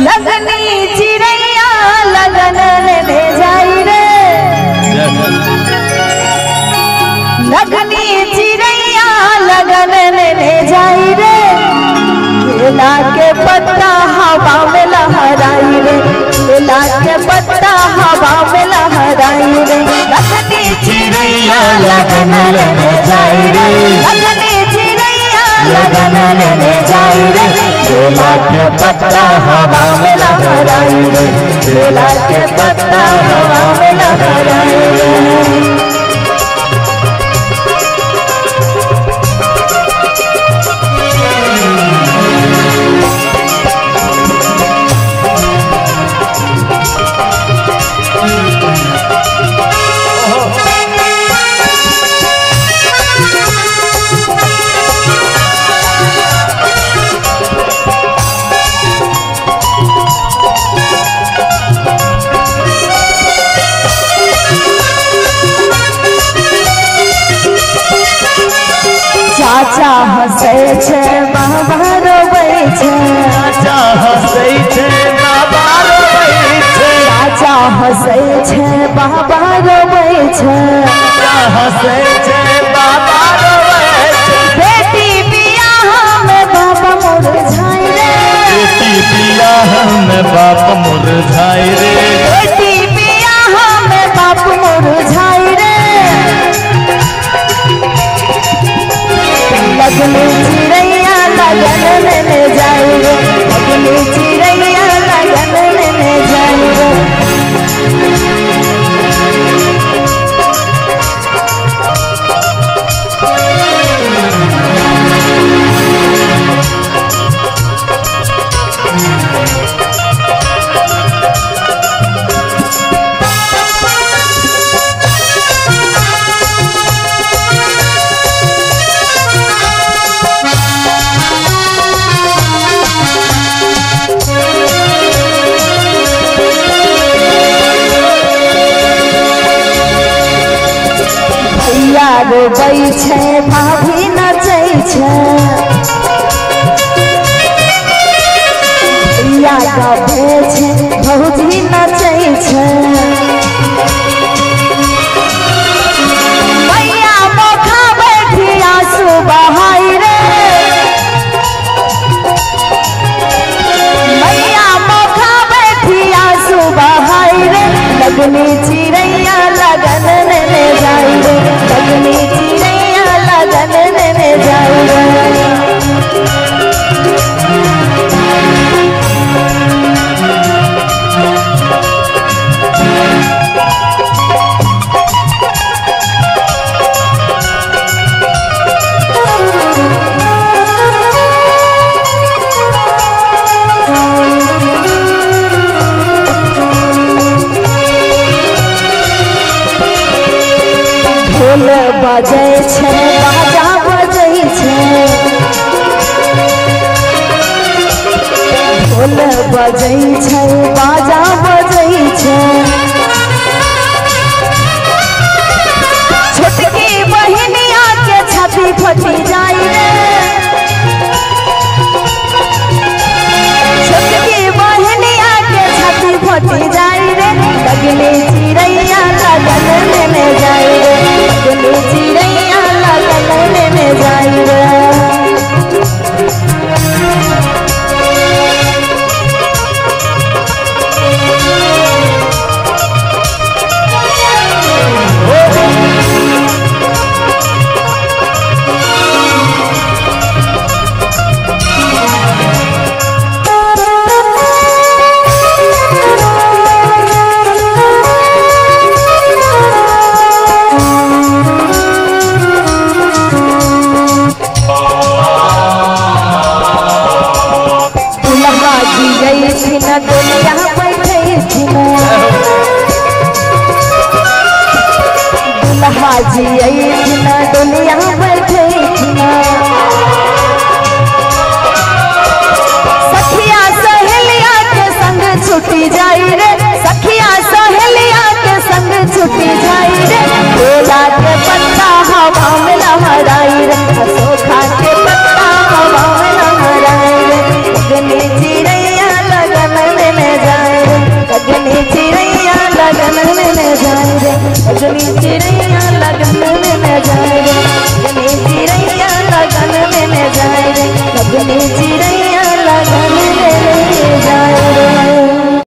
लगनी चिड़ैया लगन ले जाई रे, लगनी चिड़ैया लगन ले जाई रे, केला के पत्ता हवा में लहराई रे, केला के पत्ता हवा में लहराई रे, लगनी चिड़ैया लगन ले जाई रे, लगनी चिड़ैया लगन ले जाई रे, केला के पत्ता हवा में लहराई रे, केला के पत्ता हवा में लहराई रे। चाचा हंसे छे बाबा रोबै छे, चाचा हंसे छे बाबा रोबै छे, चाचा हंसे छे बाबा रोबै छे, चाचा हंसे छे बाबा रोबै छे, बेटी बियाह में बाप मुरझाई रे, बेटी बियाह में बाप मुरझाई रे, बेटी बियाह में बाप मुरझाई रे, लगनी चिड़ैया लगन ले जाई रे, लगनी चिड़ैया लगन ले जाई रे। भैया रोबै छे भाभी नचै छे, भैया गाबै छे भौजी नचै छे, भैया मोखा बैठी आंसू बहाई रे, भैया मोखा बैठी आंसू बहाई रे, लगनी चिड़ैया लगन ले जाई रे, लगनी चिड़ैया लगन ले जाई रे। ढोल बजै छे बाजा बजै छे, ढोल बजै छे बाजा बजै छे, छोटकी बहिनिया के छाती फटी जाई रे, छोटकी बहिनिया के छाती फटी जाई रे, लगनी चिड़ैया लगन ले जाई रे, लगनी चिड़ैया लगन ले जाई रे। दुनिया बैठे दुल्हा जी दुनिया बैठे सखिया सहेलिया के संग छुट्टी जाई रे, सखिया सहेलिया के संग छुट्टी जाई रे, केला के पत्ता हवा में लहराई रे, अशोका के पत्ता हवा में लहराई रे, लगनी चिड़ैया लगन रे लगनी चिड़ैया लगन में न जाए रे लगनी चिड़ैया लगन में न जाए रे लगनी